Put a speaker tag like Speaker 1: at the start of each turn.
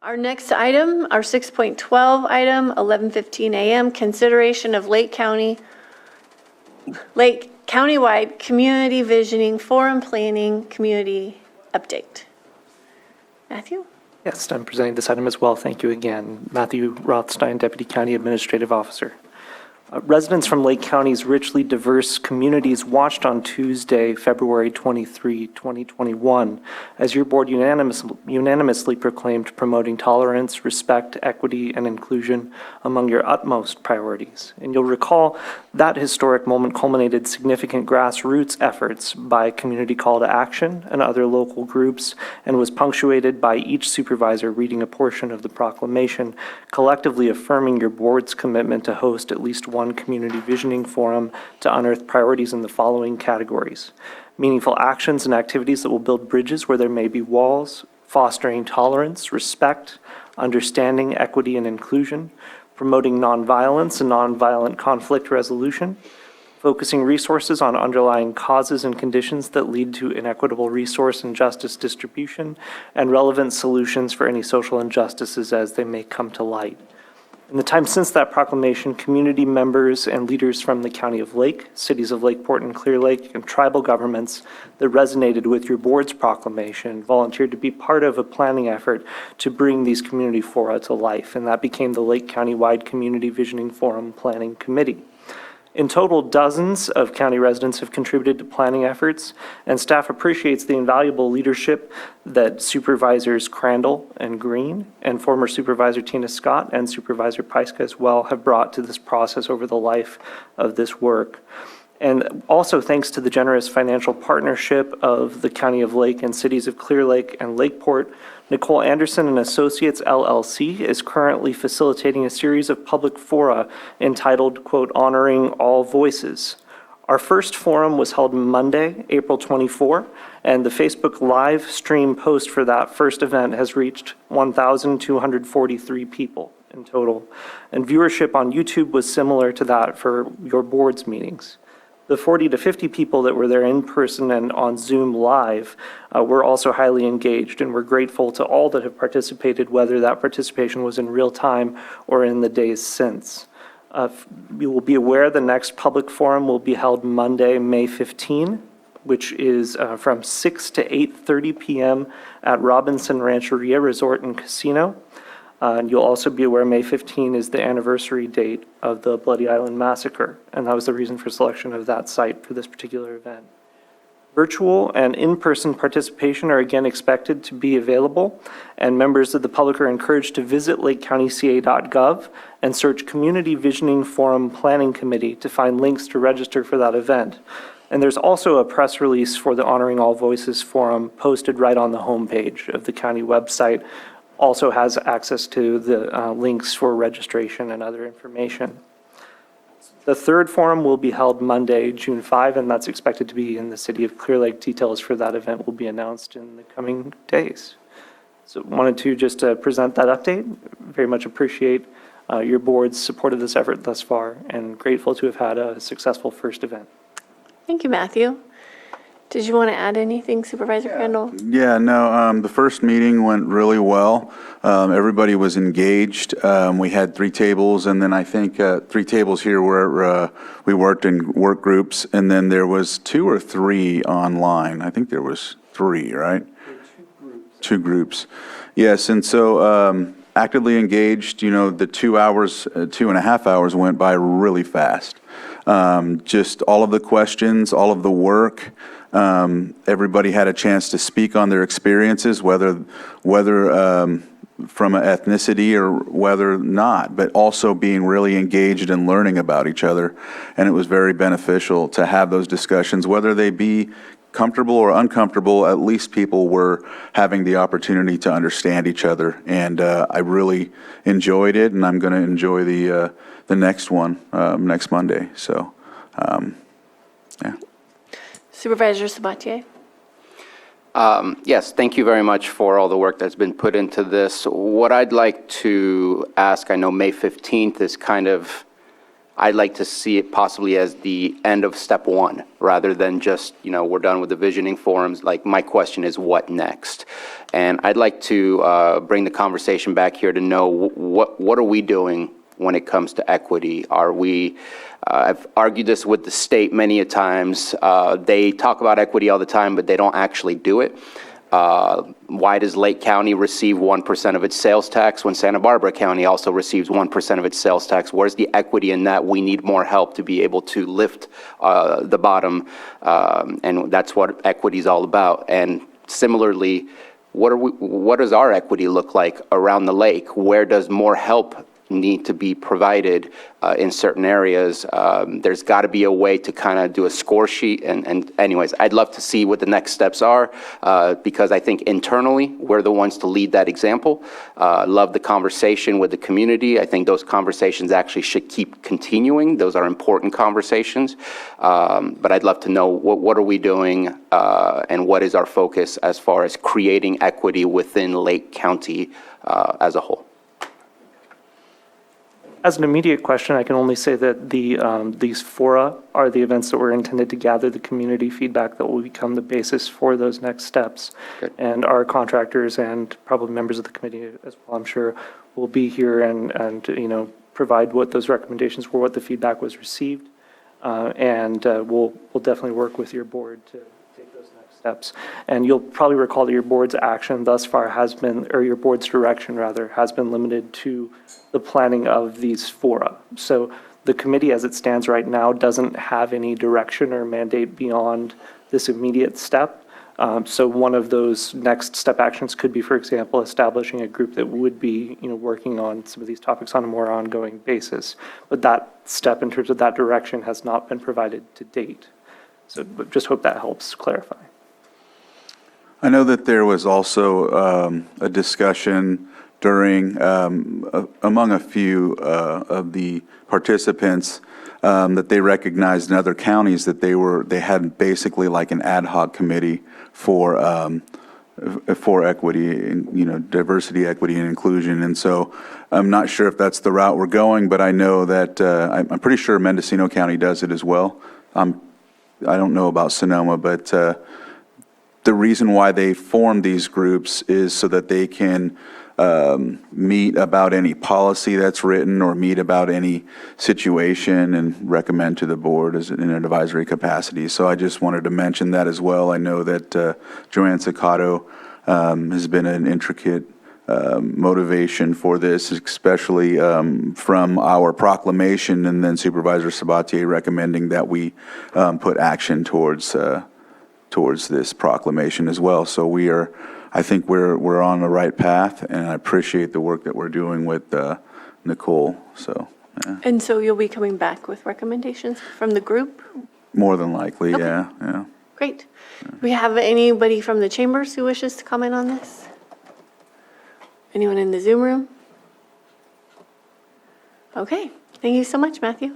Speaker 1: Our next item, our 6.12 item, 11:15 a.m., consideration of Lake Countywide Community Visioning Forum Planning Community Update. Matthew?
Speaker 2: Yes, I'm presenting this item as well. Thank you again. Matthew Rothstein, Deputy County Administrative Officer. Residents from Lake County's richly diverse communities watched on Tuesday, February 23, 2021, as your board unanimously proclaimed promoting tolerance, respect, equity, and inclusion among your utmost priorities. And you'll recall that historic moment culminated significant grassroots efforts by community call to action and other local groups, and was punctuated by each supervisor reading a portion of the proclamation, collectively affirming your board's commitment to host at least one community visioning forum to unearth priorities in the following categories: meaningful actions and activities that will build bridges where there may be walls, fostering tolerance, respect, understanding, equity, and inclusion, promoting nonviolence and nonviolent conflict resolution, focusing resources on underlying causes and conditions that lead to inequitable resource and justice distribution, and relevant solutions for any social injustices as they may come to light. In the time since that proclamation, community members and leaders from the County of Lake, cities of Lakeport and Clear Lake, and tribal governments that resonated with your board's proclamation volunteered to be part of a planning effort to bring these community fora to life, and that became the Lake Countywide Community Visioning Forum Planning Committee. In total, dozens of county residents have contributed to planning efforts, and staff appreciates the invaluable leadership that Supervisors Crandall and Green and former Supervisor Tina Scott and Supervisor Peiska as well have brought to this process over the life of this work. And also thanks to the generous financial partnership of the County of Lake and cities of Clear Lake and Lakeport, Nicole Anderson and Associates LLC is currently facilitating a series of public fora entitled, quote, Honoring All Voices. Our first forum was held Monday, April 24, and the Facebook live stream post for that first event has reached 1,243 people in total. And viewership on YouTube was similar to that for your board's meetings. The 40 to 50 people that were there in person and on Zoom live were also highly engaged, and we're grateful to all that have participated, whether that participation was in real time or in the days since. You will be aware the next public forum will be held Monday, May 15, which is from 6 to 8:30 p.m. at Robinson Rancheria Resort and Casino. And you'll also be aware May 15 is the anniversary date of the Bloody Island Massacre, and that was the reason for selection of that site for this particular event. Virtual and in-person participation are again expected to be available, and members of the public are encouraged to visit lakecountyca.gov and search Community Visioning Forum Planning Committee to find links to register for that event. And there's also a press release for the Honoring All Voices Forum posted right on the homepage of the county website. Also has access to the links for registration and other information. The third forum will be held Monday, June 5, and that's expected to be in the city of Clear Lake. Details for that event will be announced in the coming days. So wanted to just present that update. Very much appreciate your board's support of this effort thus far, and grateful to have had a successful first event.
Speaker 1: Thank you, Matthew. Did you want to add anything, Supervisor Crandall?
Speaker 3: Yeah, no, the first meeting went really well. Everybody was engaged. We had 3 tables, and then I think 3 tables here where we worked in work groups, and then there was 2 or 3 online. I think there was 3, right? 2 groups. Yes, and so actively engaged, you know, the 2 hours, 2.5 hours went by really fast. Just all of the questions, all of the work. Everybody had a chance to speak on their experiences, whether from an ethnicity or whether not, but also being really engaged and learning about each other. And it was very beneficial to have those discussions, whether they be comfortable or uncomfortable. At least people were having the opportunity to understand each other. And I really enjoyed it, and I'm going to enjoy the next one next Monday. So, yeah.
Speaker 1: Supervisor Sabatier?
Speaker 4: Yes, thank you very much for all the work that's been put into this. What I'd like to ask, I know May 15th is kind of I'd like to see it possibly as the end of step one, rather than just, we're done with the visioning forums. Like, my question is, what next? And I'd like to bring the conversation back here to know what are we doing when it comes to equity? Are we, I've argued this with the state many a times. They talk about equity all the time, but they don't actually do it. Why does Lake County receive 1% of its sales tax when Santa Barbara County also receives 1% of its sales tax? Where's the equity in that? We need more help to be able to lift the bottom, and that's what equity is all about. And similarly, what does our equity look like around the lake? Where does more help need to be provided in certain areas? There's got to be a way to kind of do a score sheet. And anyways, I'd love to see what the next steps are, because I think internally we're the ones to lead that example. Love the conversation with the community. I think those conversations actually should keep continuing. Those are important conversations. But I'd love to know what are we doing, and what is our focus as far as creating equity within Lake County as a whole.
Speaker 2: As an immediate question, I can only say that these fora are the events that were intended to gather the community feedback that will become the basis for those next steps.
Speaker 4: Good.
Speaker 2: And our contractors and probably members of the committee as well, I'm sure, will be here and provide what those recommendations were, what the feedback was received. And we'll definitely work with your board to take those next steps. And you'll probably recall that your board's action thus far has been, or your board's direction rather, has been limited to the planning of these fora. So the committee as it stands right now doesn't have any direction or mandate beyond this immediate step. So one of those next step actions could be, for example, establishing a group that would be working on some of these topics on a more ongoing basis. But that step in terms of that direction has not been provided to date. So but just hope that helps clarify.
Speaker 3: I know that there was also a discussion during, among a few of the participants, that they recognized in other counties that they had basically like an ad hoc committee for equity and, diversity, equity, and inclusion. And so I'm not sure if that's the route we're going, but I know that I'm pretty sure Mendocino County does it as well. I don't know about Sonoma, but the reason why they form these groups is so that they can meet about any policy that's written or meet about any situation and recommend to the board as in an advisory capacity. So I just wanted to mention that as well. I know that Joanne Ciccato has been an intricate motivation for this, especially from our proclamation and then Supervisor Sabatier recommending that we put action towards this proclamation as well. So I think we're on the right path, and I appreciate the work that we're doing with Nicole. So, yeah.
Speaker 1: And so you'll be coming back with recommendations from the group?
Speaker 3: More than likely,
Speaker 1: Okay.
Speaker 3: yeah.
Speaker 1: Great. Do we have anybody from the chambers who wishes to comment on this? Anyone in the Zoom room? Okay, thank you so much, Matthew.